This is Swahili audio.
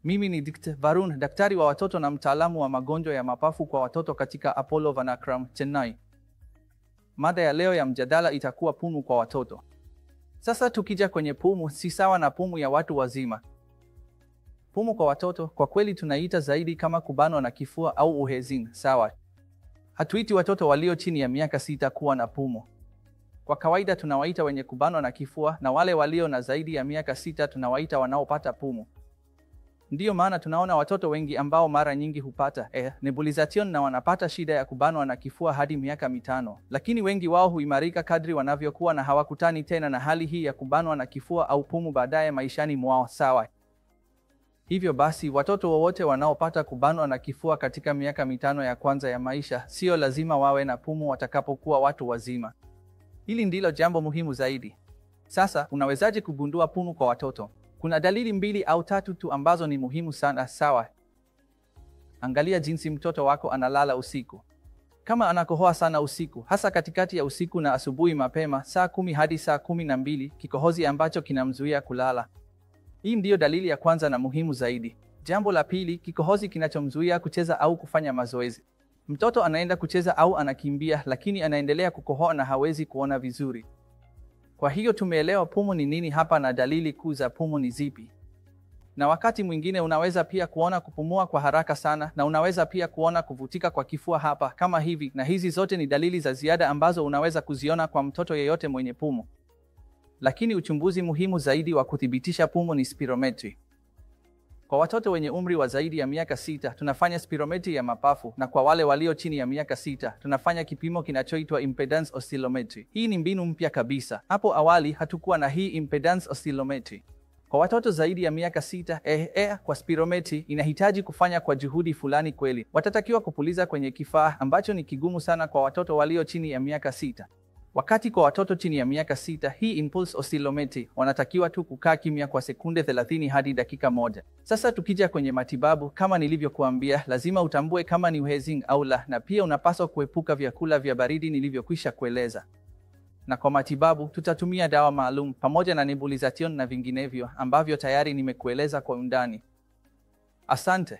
Mimi ni Dkt. Varun, daktari wa watoto na mtaalamu wa magonjwa ya mapafu kwa watoto katika Apollo Vanacram, Chennai. Mada ya leo ya mjadala itakuwa pumu kwa watoto. Sasa tukija kwenye pumu, si sawa na pumu ya watu wazima. Pumu kwa watoto kwa kweli tunaita zaidi kama kubanwa na kifua au uhezin, sawa? Hatuiti watoto walio chini ya miaka 6 kuwa na pumu. Kwa kawaida tunawaita wenye kubanwa na kifua, na wale walio na zaidi ya miaka 6 tunawaita wanaopata pumu. Ndiyo maana tunaona watoto wengi ambao mara nyingi hupata nebulization na wanapata shida ya kubanwa na kifua hadi miaka 5, lakini wengi wao huimarika kadri wanavyokuwa na hawakutani tena na hali hii ya kubanwa na kifua au pumu baadaye maishani mwao, sawa? Hivyo basi, watoto wowote wanaopata kubanwa na kifua katika miaka 5 ya kwanza ya maisha, sio lazima wawe na pumu watakapokuwa watu wazima. Hili ndilo jambo muhimu zaidi. Sasa, unawezaje kugundua pumu kwa watoto? Kuna dalili 2 au 3 tu ambazo ni muhimu sana, sawa? Angalia jinsi mtoto wako analala usiku. Kama anakohoa sana usiku, hasa katikati ya usiku na asubuhi mapema, saa 10 hadi saa 12, kikohozi ambacho kinamzuia kulala. Hii ndiyo dalili ya kwanza na muhimu zaidi. Jambo la pili, kikohozi kinachomzuia kucheza au kufanya mazoezi. Mtoto anaenda kucheza au anakimbia, lakini anaendelea kukohoa na hawezi kuona vizuri. Kwa hiyo tumeelewa pumu ni nini hapa na dalili kuu za pumu ni zipi. Na wakati mwingine unaweza pia kuona kupumua kwa haraka sana, na unaweza pia kuona kuvutika kwa kifua hapa kama hivi, na hizi zote ni dalili za ziada ambazo unaweza kuziona kwa mtoto yeyote mwenye pumu. Lakini uchunguzi muhimu zaidi wa kuthibitisha pumu ni spirometry. Kwa watoto wenye umri wa zaidi ya miaka 6 tunafanya spirometry ya mapafu, na kwa wale walio chini ya miaka 6 tunafanya kipimo kinachoitwa impedance oscillometry. Hii ni mbinu mpya kabisa. Hapo awali hatukuwa na hii impedance oscillometry. Kwa watoto zaidi ya miaka 6 kwa spirometry inahitaji kufanya kwa juhudi fulani kweli. Watatakiwa kupuliza kwenye kifaa ambacho ni kigumu sana kwa watoto walio chini ya miaka 6. Wakati kwa watoto chini ya miaka 6, hii impulse oscillometry wanatakiwa tu kukaa kimya kwa sekunde 30 hadi dakika 1. Sasa tukija kwenye matibabu, kama nilivyokuambia, lazima utambue kama ni wheezing au la, na pia unapaswa kuepuka vyakula vya baridi nilivyokwisha kueleza. Na kwa matibabu, tutatumia dawa maalum pamoja na nebulization na vinginevyo ambavyo tayari nimekueleza kwa undani. Asante.